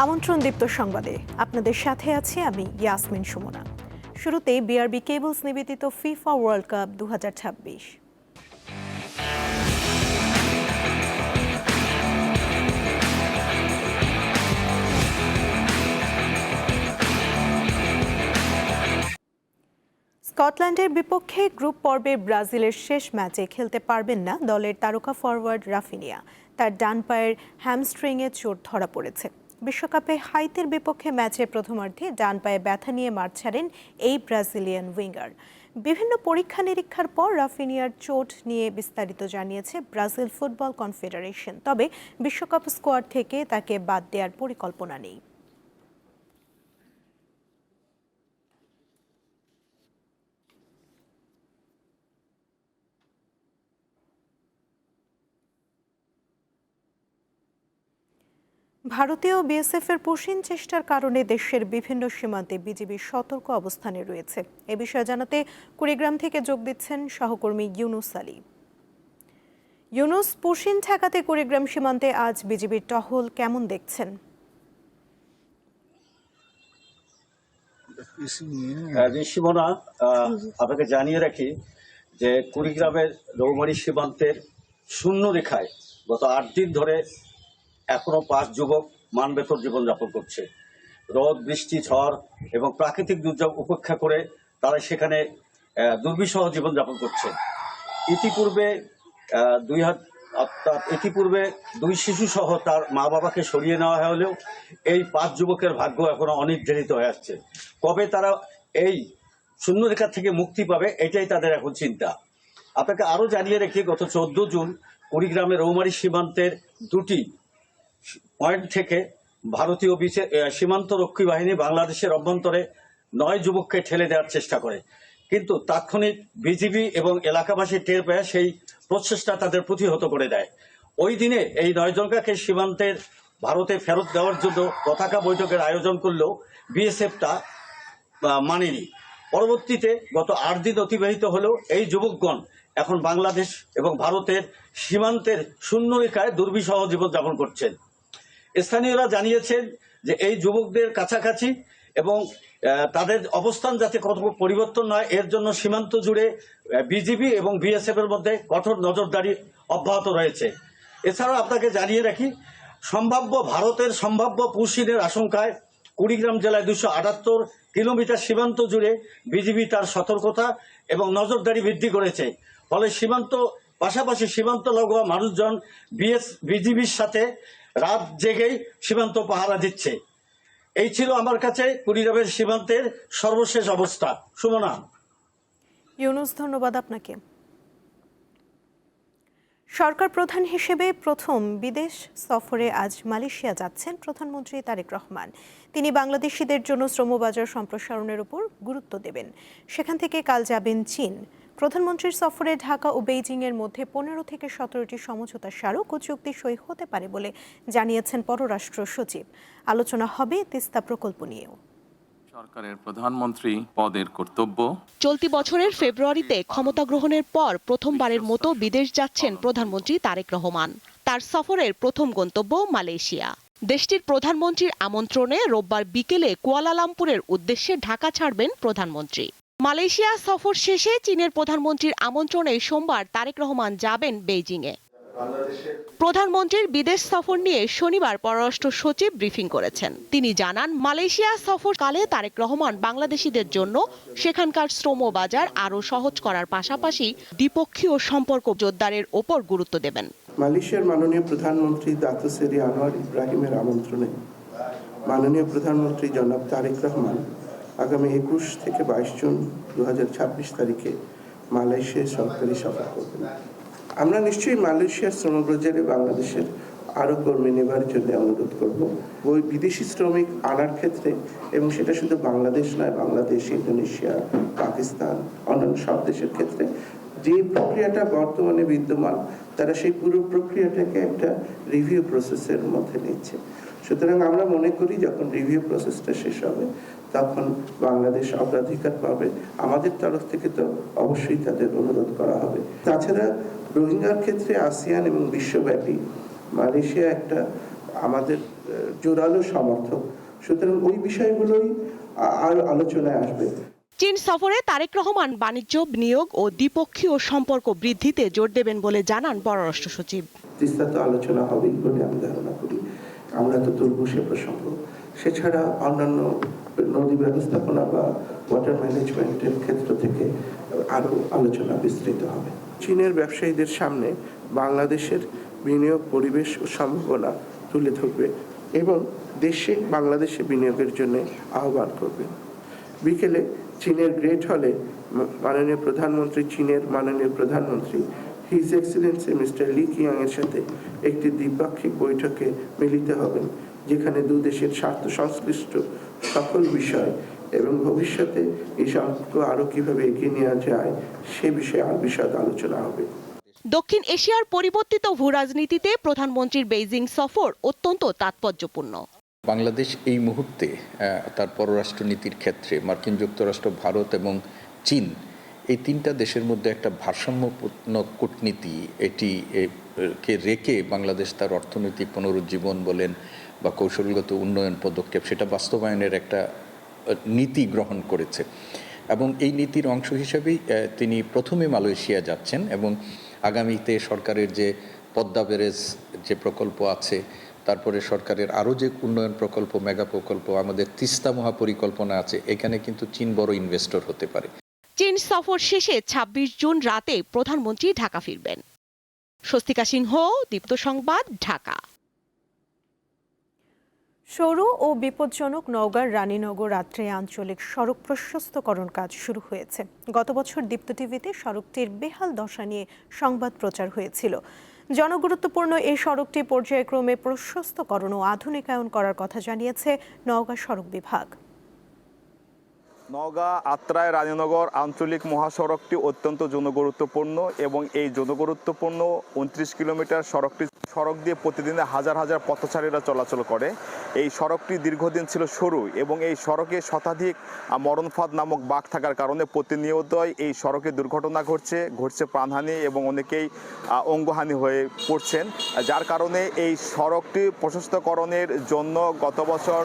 আমন্ত্রণ দীপ্ত সংবাদে আপনাদের সাথে আছি আমি ইয়াসমিন সুমনা। শুরুতেই বিআরবি কেবলস নিবেদিত ফিফা ওয়ার্ল্ড কাপ 2026। স্কটল্যান্ডের বিপক্ষে গ্রুপ পর্বে ব্রাজিলের শেষ ম্যাচে খেলতে পারবেন না দলের তারকা ফরওয়ার্ড রাফিনিয়া। তার ডান পায়ের হ্যামস্ট্রিংয়ে চোট ধরা পড়েছে। বিশ্বকাপে হাইতির বিপক্ষে ম্যাচের প্রথমার্ধে ডান পায়ে ব্যথা নিয়ে মাঠ ছাড়েন এই ব্রাজিলিয়ান উইঙ্গার। বিভিন্ন পরীক্ষা নিরীক্ষার পর রাফিনিয়ার চোট নিয়ে বিস্তারিত জানিয়েছে ব্রাজিল ফুটবল কনফেডারেশন। তবে বিশ্বকাপ স্কোয়াড থেকে তাকে বাদ দেওয়ার পরিকল্পনা নেই। ভারতীয় বিএসএফের পুশিন চেষ্টার কারণে দেশের বিভিন্ন সীমান্তে বিজিবির সতর্ক অবস্থানে রয়েছে। এ বিষয়ে জানাতে কুড়িগ্রাম থেকে যোগ দিচ্ছেন সহকর্মী ইউনুস আলী। ইউনুস, পুশিন ঠেকাতে কুড়িগ্রাম সীমান্তে আজ বিজিবির টহল কেমন দেখছেন? আপনাকে জানিয়ে রাখি যে কুড়িগ্রামের রৌমারী সীমান্তের শূন্য রেখায় গত 8 দিন ধরে এখনো 5 যুবক মানবেতর জীবনযাপন করছে। রোদ, বৃষ্টি, ঝড় এবং প্রাকৃতিক দুর্যোগ উপেক্ষা করে তারা সেখানে দুর্বিষহ জীবনযাপন করছে। ইতিপূর্বে দুই শিশু সহ তার মা বাবাকে সরিয়ে নেওয়া হলেও এই 5 যুবকের ভাগ্য এখনো অনির্ধারিত হয়ে আসছে। কবে তারা এই শূন্যরেখা থেকে মুক্তি পাবে এটাই তাদের এখন চিন্তা। আপনাকে আরো জানিয়ে রেখে গত 14 জুন কুড়িগ্রামের রৌমারী সীমান্তের 2টি পয়েন্ট থেকে ভারতীয় সীমান্ত রক্ষী বাহিনী বাংলাদেশের অভ্যন্তরে 9 যুবককে ঠেলে দেওয়ার চেষ্টা করে, কিন্তু তাৎক্ষণিক বিজিবি এবং এলাকাবাসী টের পেয়ে সেই প্রচেষ্টা তাদের প্রতিহত করে দেয়। ওই দিনে এই 9 জনকে সীমান্তের ভারতে ফেরত দেওয়ার জন্য পতাকা বৈঠকের আয়োজন করলেও বিএসএফটা মানেনি। পরবর্তীতে গত 8 দিন অতিবাহিত হলেও এই যুবকগণ এখন বাংলাদেশ এবং ভারতের সীমান্তের শূন্য রেখায় দুর্বিষহ জীবনযাপন করছেন। স্থানীয়রা জানিয়েছেন যে এই যুবকদের কাছাকাছি এবং তাদের অবস্থান যাতে কত পরিবর্তন নয় এর জন্য সীমান্ত জুড়ে বিজিবি এবং বিএসএফ এর মধ্যে কঠোর নজরদারি অব্যাহত রয়েছে। এছাড়াও আপনাকে জানিয়ে রাখি, ভারতের সম্ভাব্য পুশিনের আশঙ্কায় কুড়িগ্রাম জেলায় 278 কিলোমিটার সীমান্ত জুড়ে বিজিবি তার সতর্কতা এবং নজরদারি বৃদ্ধি করেছে। ফলে পাশাপাশি সীমান্ত লাগোয়া মানুষজন বিজিবির সাথে রাত জেগেই সীমান্ত পাহারা দিচ্ছে। এই ছিল আমার কাছে কুড়িগ্রামের সীমান্তের সর্বশেষ অবস্থা। সুমনা। ইউনুস, ধন্যবাদ আপনাকে। সরকার প্রধান হিসেবে প্রথম বিদেশ সফরে আজ মালয়েশিয়া যাচ্ছেন প্রধানমন্ত্রী তারেক রহমান। তিনি বাংলাদেশিদের জন্য শ্রমবাজার সম্প্রসারণের উপর গুরুত্ব দেবেন। সেখান থেকে কাল যাবেন চীন। প্রধানমন্ত্রীর সফরে ঢাকা ও বেইজিংয়ের মধ্যে 15 থেকে 17টি সমঝোতা স্মারক ও চুক্তি সই হতে পারে বলে জানিয়েছেন পররাষ্ট্র সচিব। আলোচনা হবে তিস্তা প্রকল্প নিয়েও। সরকারের প্রধানমন্ত্রী পদের কর্তব্য। চলতি বছরের ফেব্রুয়ারিতে ক্ষমতা গ্রহণের পর প্রথমবারের মতো বিদেশ যাচ্ছেন প্রধানমন্ত্রী তারেক রহমান। তার সফরের প্রথম গন্তব্য মালয়েশিয়া। দেশটির প্রধানমন্ত্রীর আমন্ত্রণে রোববার বিকেলে কুয়ালালামপুরের উদ্দেশ্যে ঢাকা ছাড়বেন প্রধানমন্ত্রী। মালয়েশিয়া সফর শেষে চীনের প্রধানমন্ত্রীর আমন্ত্রণে সোমবার তারেক রহমান যাবেন বেইজিংয়ে। প্রধানমন্ত্রীর বিদেশ সফর নিয়ে শনিবার পররাষ্ট্র সচিব ব্রিফিং করেছেন। তিনি জানান, মালয়েশিয়া সফরকালে তারেক রহমান বাংলাদেশিদের জন্য সেখানকার শ্রম বাজার আরও সহজ করার পাশাপাশি দ্বিপক্ষীয় সম্পর্ক জোরদারের ওপর গুরুত্ব দেবেন। মালয়েশিয়ার মাননীয় প্রধানমন্ত্রী দাতো সেরি আনোয়ার ইব্রাহিমের আমন্ত্রণে মাননীয় প্রধানমন্ত্রী জনাব তারেক রহমান আগামী 21 থেকে 22 জুন 2026 তারিখে মালয়েশিয়ায় সরকারি সফর করবেন। আমরা নিশ্চয়ই মালয়েশিয়ার শ্রমবাজারে বাংলাদেশের আরও কর্মী নেবার জন্য অনুরোধ করব। ওই বিদেশি শ্রমিক আনার ক্ষেত্রে, এবং সেটা শুধু বাংলাদেশ নয়, বাংলাদেশ, ইন্দোনেশিয়া, পাকিস্তান, অন্যান্য সব দেশের ক্ষেত্রে যে প্রক্রিয়াটা বর্তমানে বিদ্যমান, তারা সেই পুরো প্রক্রিয়াটাকে একটা রিভিউ প্রসেসের মধ্যে নিচ্ছে। সুতরাং আমরা মনে করি যখন রিভিউ প্রসেসটা শেষ হবে তখন বাংলাদেশ অগ্রাধিকার পাবে। আমাদের তরফ থেকে তো অবশ্যই তাদের অনুরোধ করা হবে। তাছাড়া রোহিঙ্গার ক্ষেত্রে আসিয়ান এবং বিশ্বব্যাপী মালয়েশিয়া একটা আমাদের জোরালো সমর্থক। সুতরাং ওই বিষয়গুলোই আর আলোচনায় আসবে। চীন সফরে তারেক রহমান বাণিজ্য, বিনিয়োগ ও দ্বিপক্ষীয় সম্পর্ক বৃদ্ধিতে জোর দেবেন বলে জানান পররাষ্ট্র সচিব। তিস্তা তো আলোচনা হবেই বলে আমি ধারণা করি, আমরা তো তুলব সে প্রসঙ্গ। সেছাড়া অন্যান্য নদী ব্যবস্থাপনা বা ওয়াটার ম্যানেজমেন্টের ক্ষেত্র থেকে আরও আলোচনা বিস্তৃত হবে। চীনের ব্যবসায়ীদের সামনে বাংলাদেশের বিনিয়োগ পরিবেশ ও সম্ভাবনা তুলে ধরবে এবং বাংলাদেশে বিনিয়োগের জন্য আহ্বান করবে। বিকেলে চীনের গ্রেট হলে চীনের মাননীয় প্রধানমন্ত্রী his excellency mister Lee Khiang এর সাথে একটি দ্বিপাক্ষিক বৈঠকে মিলিত হবেন, যেখানে দু দেশের স্বার্থ সংশ্লিষ্ট সকল বিষয় এবং ভবিষ্যতে এই সম্পর্ক আরও কিভাবে এগিয়ে নেওয়া যায় সে বিষয়ে বিশদ আলোচনা হবে। দক্ষিণ এশিয়ার পরিবর্তিত ভূরাজনীতিতে প্রধানমন্ত্রীর বেইজিং সফর অত্যন্ত তাৎপর্যপূর্ণ। বাংলাদেশ এই মুহূর্তে তার পররাষ্ট্রনীতির ক্ষেত্রে মার্কিন যুক্তরাষ্ট্র, ভারত এবং চীন এই তিনটা দেশের মধ্যে একটা ভারসাম্যপূর্ণ কূটনীতি কে রেখে বাংলাদেশ তার অর্থনৈতিক পুনরুজ্জীবন বলেন বা কৌশলগত উন্নয়ন পদক্ষেপ সেটা বাস্তবায়নের একটা নীতি গ্রহণ করেছে এবং এই নীতির অংশ হিসেবেই তিনি প্রথমে মালয়েশিয়া যাচ্ছেন এবং আগামীতে সরকারের যে পদ্মা ব্যারেজ যে প্রকল্প আছে, তারপরে সরকারের আরও যে উন্নয়ন প্রকল্প, মেগা প্রকল্প, আমাদের তিস্তা মহাপরিকল্পনা আছে, এখানে কিন্তু চীন বড় ইনভেস্টর হতে পারে। চীন সফর শেষে ২৬ জুন রাতে প্রধানমন্ত্রী ঢাকা ফিরবেন। স্বস্তিকা সিংহ, দীপ্ত সংবাদ, ঢাকা। সরু ও বিপজ্জনক নওগাঁর রানীনগর আত্রাই আঞ্চলিক সড়ক প্রশস্তকরণ কাজ শুরু হয়েছে। গত বছর দীপ্ত টিভিতে সড়কটির বেহাল দশা নিয়ে সংবাদ প্রচার হয়েছিল। জনগুরুত্বপূর্ণ এই সড়কটি পর্যায়ক্রমে প্রশস্তকরণ ও আধুনিকায়ন করার কথা জানিয়েছে নওগাঁ সড়ক বিভাগ। নওগাঁ আত্রাই রানীনগর আঞ্চলিক মহাসড়কটি অত্যন্ত জনগুরুত্বপূর্ণ এবং এই জনগুরুত্বপূর্ণ ২৯ কিলোমিটার সড়ক দিয়ে প্রতিদিনে হাজার হাজার পথচারীরা চলাচল করে। এই সড়কটি দীর্ঘদিন ছিল সরু এবং এই সড়কে শতাধিক মরণফাঁদ নামক বাঁক থাকার কারণে প্রতিনিয়তই এই সড়কে দুর্ঘটনা ঘটছে প্রাণহানি এবং অনেকেই অঙ্গহানি হয়ে পড়ছেন, যার কারণে এই সড়কটি প্রশস্তকরণের জন্য গত বছর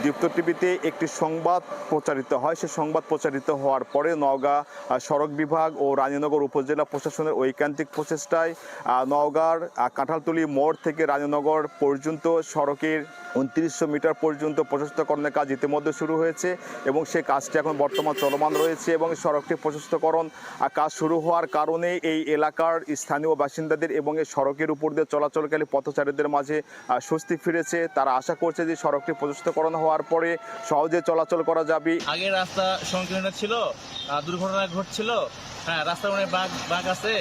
দীপ্ত টিভিতে একটি সংবাদ প্রচারিত হয়। সে সংবাদ প্রচারিত হওয়ার পরে নওগাঁ সড়ক বিভাগ ও রানীনগর উপজেলা প্রশাসনের ঐকান্তিক প্রচেষ্টায় নওগাঁর কাঁঠালতলী মোড় থেকে রানীনগর পর্যন্ত সড়কের ২৯০০ মিটার পর্যন্ত প্রশস্তকরণের কাজ ইতিমধ্যে শুরু হয়েছে এবং সে কাজটি এখন বর্তমান চলমান রয়েছে এবং সড়কটি প্রশস্তকরণ কাজ শুরু হওয়ার কারণে এই এলাকার স্থানীয় বাসিন্দাদের এবং এই সড়কের উপর দিয়ে চলাচলকারী পথচারীদের মাঝে স্বস্তি ফিরেছে। তারা আশা করছে যে সড়কটি প্রশস্তকরণ হওয়ার পরে সহজে চলাচল করা যাবে। আগে রাস্তা সংকীর্ণ ছিল, দুর্ঘটনা ঘটছিল, হ্যাঁ রাস্তার অনেক বাঁক আছে,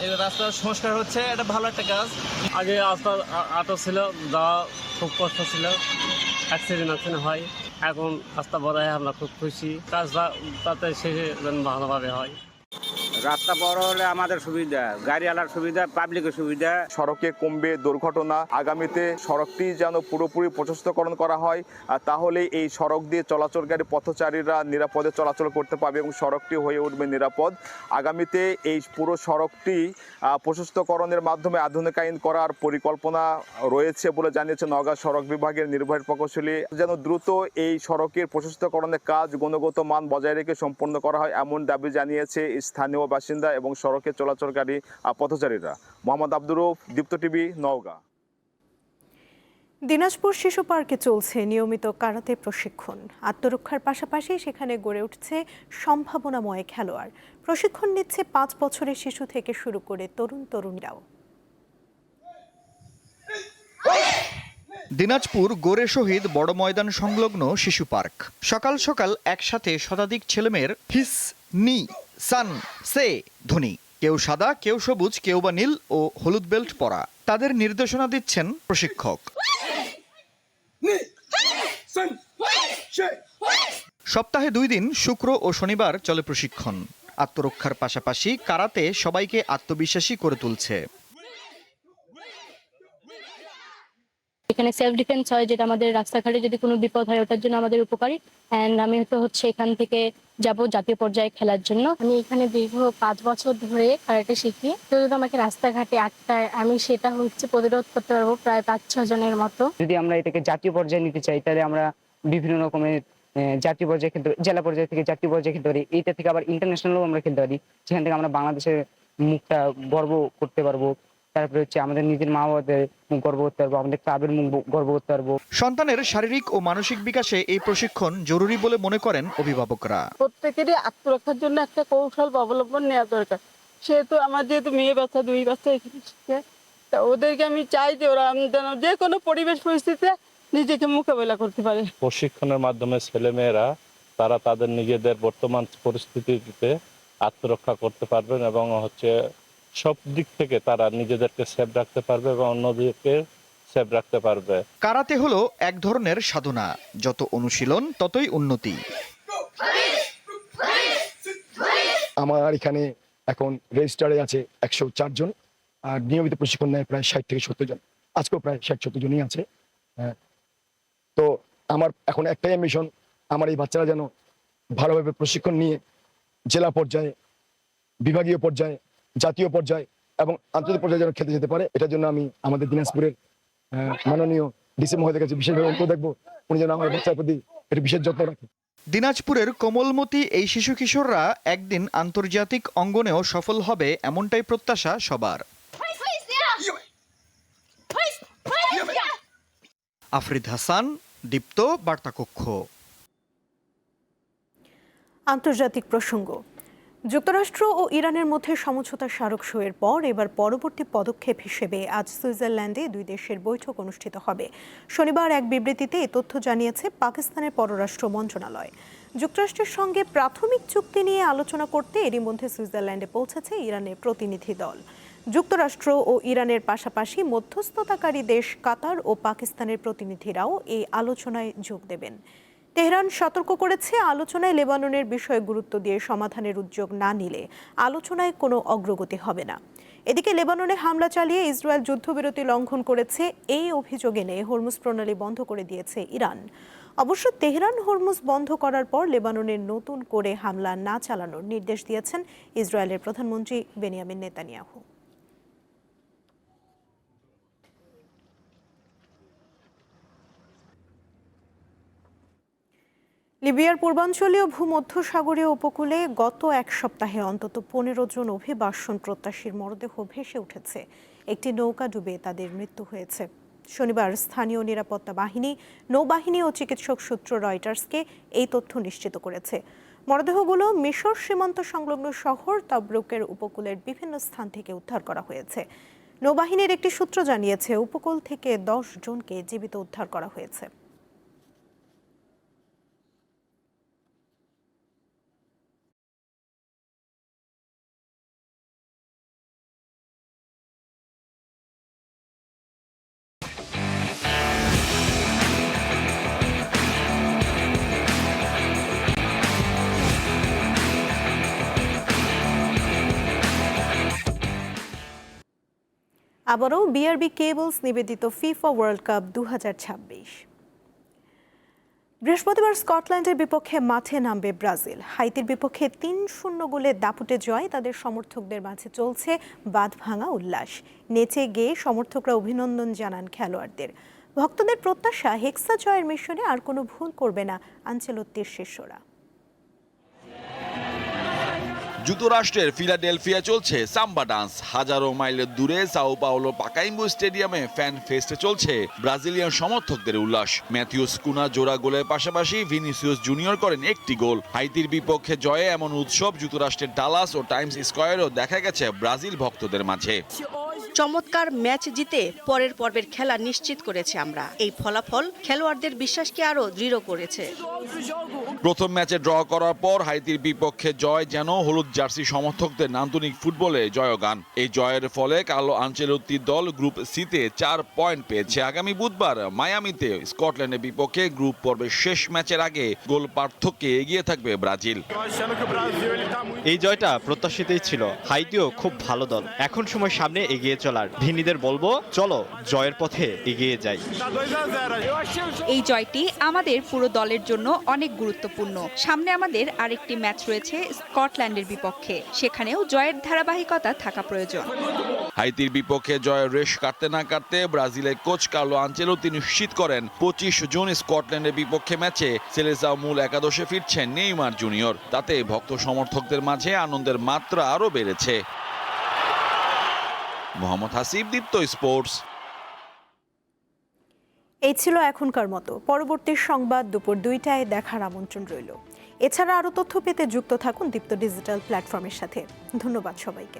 এই রাস্তার সংস্কার হচ্ছে, এটা ভালো একটা কাজ। আগে রাস্তা আটো ছিল, যাওয়া খুব কষ্ট ছিল, অ্যাক্সিডেন্ট হয়। এখন রাস্তা বড় হয়, আমরা খুব খুশি। কাজটা তাতে শেষে ভালোভাবে হয়। রাস্তা বড় হলে আমাদের সুবিধা, গাড়িওয়ালার সুবিধা, পাবলিকের সুবিধা। সড়কে কমবে দুর্ঘটনা। আগামীতে সড়কটি যেন পুরোপুরি প্রশস্তকরণ করা হয়, তাহলে এই সড়ক দিয়ে চলাচলকারী পথচারীরা নিরাপদে চলাচল করতে পারবে এবং সড়কটি হয়ে উঠবে নিরাপদ। আগামীতে এই পুরো সড়কটি প্রশস্তকরণের মাধ্যমে আধুনিকায়ন করার পরিকল্পনা রয়েছে বলে জানিয়েছে নওগাঁ সড়ক বিভাগের নির্বাহী প্রকৌশলী। যেন দ্রুত এই সড়কের প্রশস্তকরণের কাজ গুণগত মান বজায় রেখে সম্পন্ন করা হয় এমন দাবি জানিয়েছে স্থানীয় বাসিন্দা এবং সড়কে চলাচলকারী পথচারীরা। মোহাম্মদ আব্দুর রউফ, দীপ্ত টিভি, নওগাঁ। দিনাজপুর শিশু পার্কে চলছে নিয়মিত কারাতে প্রশিক্ষণ। আত্মরক্ষার পাশাপাশি সেখানে গড়ে উঠছে সম্ভাবনাময় খেলোয়াড়। প্রশিক্ষণ নিচ্ছে ৫ বছরের শিশু থেকে শুরু করে তরুণীরাও। দিনাজপুর গোরে শহীদ বড় ময়দান সংলগ্ন শিশু পার্ক। সকাল সকাল একসাথে শতাধিক ছেলেমেয়ের হিস, নি, সান, সে ধ্বনি। কেউ সাদা, কেউ সবুজ, কেউ বা নীল ও হলুদ বেল্ট পরা। তাদের নির্দেশনা দিচ্ছেন প্রশিক্ষক। সপ্তাহে 2 দিন শুক্র ও শনিবার চলে প্রশিক্ষণ। আত্মরক্ষার পাশাপাশি কারাতে সবাইকে আত্মবিশ্বাসী করে তুলছে। এখানে সেলফ ডিফেন্স হয়, যেটা আমাদের রাস্তাঘাটে যদি কোনো বিপদ হয় ওটার জন্য আমাদের উপকারী। অ্যান্ড আমি হচ্ছে এখান থেকে যাব জাতীয় পর্যায়ে খেলার জন্য। আমি এখানে দীর্ঘ 5 বছর ধরে কারাটে শিখি। তো যদি আমাকে রাস্তাঘাটে আটকায়, আমি সেটা প্রতিরোধ করতে পারবো প্রায় 5-6 জনের মতো। যদি আমরা এটাকে জাতীয় পর্যায়ে নিতে চাই, তাহলে আমরা বিভিন্ন রকমের জাতীয় পর্যায়ে খেলতে পারি, জেলা পর্যায়ে থেকে জাতীয় পর্যায়ে খেলতে পারি, এইটা থেকে আবার ইন্টারন্যাশনালও আমরা খেলতে পারি, যেখান থেকে আমরা বাংলাদেশের মুখটা গর্ব করতে পারবো। তারপরে হচ্ছে আমাদের নিজের মা বাবাদের মুখ গর্ব করতে পারবো, আমাদের ক্লাবের মুখ গর্ব করতে পারবো। সন্তানের শারীরিক ও মানসিক বিকাশে এই প্রশিক্ষণ জরুরি বলে মনে করেন অভিভাবকরা। প্রত্যেকেরই আত্মরক্ষার জন্য একটা কৌশল অবলম্বন নেওয়া দরকার। সেহেতু আমার যেহেতু মেয়ে বাচ্চা 2 বাচ্চা এখানে শিখে, তা ওদেরকে আমি চাই যে ওরা যেন যে কোনো পরিবেশ পরিস্থিতিতে নিজেকে মোকাবেলা করতে পারে। প্রশিক্ষণের মাধ্যমে ছেলেমেয়েরা তারা তাদের নিজেদের বর্তমান পরিস্থিতিতে আত্মরক্ষা করতে পারবেন এবং সব দিক থেকে তারা নিজেদেরকে সেফ রাখতে পারবে এবং অন্যদেরকে সেফ রাখতে পারবে। কারাতে হলো এক ধরনের সাধনা, যত অনুশীলন ততই উন্নতি। আমার এখানে এখন রেজিস্টারে আছে 104 জন, আর নিয়মিত প্রশিক্ষণ নেয় প্রায় 60 থেকে 70 জন। আজকেও প্রায় 60-70 জনই আছে। তো আমার এখন একটাই মিশন, আমার এই বাচ্চারা যেন ভালোভাবে প্রশিক্ষণ নিয়ে জেলা পর্যায়ে, বিভাগীয় পর্যায়ে, জাতীয় পর্যায়ে এবং আন্তর্জাতিক পর্যায়ে যেন খেলতে যেতে পারে। এটার জন্য আমি আমাদের দিনাজপুরের মাননীয় ডিসি মহোদয়ের কাছে বিশেষভাবে অনুরোধ রাখবো, উনি যেন আমার বাচ্চার প্রতি এটা বিশেষ যত্ন রাখে। দিনাজপুরের কোমলমতি এই শিশু কিশোররা একদিন আন্তর্জাতিক অঙ্গনেও সফল হবে, এমনটাই প্রত্যাশা সবার। আফরিদ হাসান, দীপ্ত, বার্তাকক্ষ। আন্তর্জাতিক প্রসঙ্গ। যুক্তরাষ্ট্র ও ইরানের মধ্যে সমঝোতা স্মারক সইয়ের পর এবার পরবর্তী পদক্ষেপ হিসেবে আজ সুইজারল্যান্ডে 2 দেশের বৈঠক অনুষ্ঠিত হবে। শনিবার এক বিবৃতিতে এই তথ্য জানিয়েছে পাকিস্তানের পররাষ্ট্র মন্ত্রণালয়। যুক্তরাষ্ট্রের সঙ্গে প্রাথমিক চুক্তি নিয়ে আলোচনা করতে এরই মধ্যে সুইজারল্যান্ডে পৌঁছেছে ইরানের প্রতিনিধি দল। যুক্তরাষ্ট্র ও ইরানের পাশাপাশি মধ্যস্থতাকারী দেশ কাতার ও পাকিস্তানের প্রতিনিধিরাও এই আলোচনায় যোগ দেবেন। তেহরান সতর্ক করেছে, আলোচনায় লেবাননের বিষয়ে গুরুত্ব দিয়ে সমাধানের উদ্যোগ না নিলে আলোচনায় কোনো অগ্রগতি হবে না। এদিকে লেবাননে হামলা চালিয়ে ইসরায়েল যুদ্ধবিরতি লঙ্ঘন করেছে এই অভিযোগ এনে হরমুজ প্রণালী বন্ধ করে দিয়েছে ইরান। অবশ্য তেহরান হরমুজ বন্ধ করার পর লেবাননের নতুন করে হামলা না চালানোর নির্দেশ দিয়েছেন ইসরায়েলের প্রধানমন্ত্রী বেনিয়ামিন নেতানিয়াহু। লিবিয়ার পূর্বাঞ্চলীয় ভূমধ্যসাগরীয় উপকূলে গত 1 সপ্তাহে অন্তত 15 জন অভিবাসন প্রত্যাশীর মরদেহ ভেসে উঠেছে। একটি নৌকা ডুবে তাদের মৃত্যু হয়েছে। শনিবার স্থানীয় নিরাপত্তা বাহিনী, নৌবাহিনী ও চিকিৎসক সূত্র রয়টার্সকে এই তথ্য নিশ্চিত করেছে। মরদেহগুলো মিশর সীমান্ত সংলগ্ন শহর তাবরুকের উপকূলের বিভিন্ন স্থান থেকে উদ্ধার করা হয়েছে। নৌবাহিনীর একটি সূত্র জানিয়েছে, উপকূল থেকে 10 জনকে জীবিত উদ্ধার করা হয়েছে। আবারও বিআরবি কেবলস নিবেদিত ফিফা ওয়ার্ল্ড কাপ 2026। বৃহস্পতিবার স্কটল্যান্ডের বিপক্ষে মাঠে নামবে ব্রাজিল। হাইতির বিপক্ষে 3-0 গোলের দাপুটে জয় তাদের সমর্থকদের মাঝে চলছে বাঁধভাঙা উল্লাস। নেচে গেয়ে সমর্থকরা অভিনন্দন জানান খেলোয়াড়দের। ভক্তদের প্রত্যাশা, হেক্সা জয়ের মিশনে আর কোনো ভুল করবে না আনচেলত্তির শিষ্যরা। যুক্তরাষ্ট্রের ফিলাডেলফিয়া চলছে সাম্বা ডান্স। হাজারো মাইলের দূরে সাও পাওলো পাকাইম্বু স্টেডিয়ামে ফ্যান ফেস্টে চলছে ব্রাজিলিয়ান সমর্থকদের উল্লাস। ম্যাথিউস কুনা জোড়া গোলের পাশাপাশি ভিনিসিয়াস জুনিয়র করেন একটি গোল। হাইতির বিপক্ষে জয়ে এমন উৎসব যুক্তরাষ্ট্রের ডালাস ও টাইমস স্কয়ারেও দেখা গেছে ব্রাজিল ভক্তদের মাঝে। চমৎকার ম্যাচ জিতে পরের পর্বের খেলা নিশ্চিত করেছে আমরা। এই ফলাফল খেলোয়াড়দের বিশ্বাসকে আরো দৃঢ় করেছে। প্রথম ম্যাচে ড্র করার পর হাইতির বিপক্ষে জয় যেন হলুদ জার্সি সমর্থকদের নান্দনিক ফুটবলে জয়গান। এই জয়ের ফলে কার্লো আনচেলত্তির দল গ্রুপ সিতে 4 পয়েন্ট পেয়েছে। আগামী বুধবার মায়ামিতে স্কটল্যান্ডের বিপক্ষে গ্রুপ পর্বের শেষ ম্যাচের আগে গোল পার্থক্যে এগিয়ে থাকবে ব্রাজিল। এই জয়টা প্রত্যাশিতই ছিল। হাইতিও খুব ভালো দল, এখন সময় সামনে এগিয়ে চলার। ভিনিদের বলবো, চলো জয়ের পথে এগিয়ে যাই। এই জয়টি আমাদের পুরো দলের জন্য অনেক গুরুত্বপূর্ণ। সামনে আমাদের আরেকটি ম্যাচ রয়েছে স্কটল্যান্ডের বিপক্ষে, সেখানেও জয়ের ধারাবাহিকতা থাকা প্রয়োজন। হাইতির বিপক্ষে জয়ের রেশ কাটতে না কাটতে ব্রাজিলের কোচ কার্লো আনচেলত্তি নিশ্চিত করেন 25 জুন স্কটল্যান্ডের বিপক্ষে ম্যাচে সেলেসাও মূল একাদশে ফিরছেন নেইমার জুনিয়র। তাতে ভক্ত সমর্থকদের মাঝে আনন্দের মাত্রা আরও বেড়েছে। মোহাম্মদ হাসিব, দীপ্ত স্পোর্টস। এই ছিল এখনকার মতো। পরবর্তী সংবাদ দুপুর 2টায় দেখার আমন্ত্রণ রইল। এছাড়া আরও তথ্য পেতে যুক্ত থাকুন দীপ্ত ডিজিটাল প্ল্যাটফর্মের সাথে। ধন্যবাদ সবাইকে।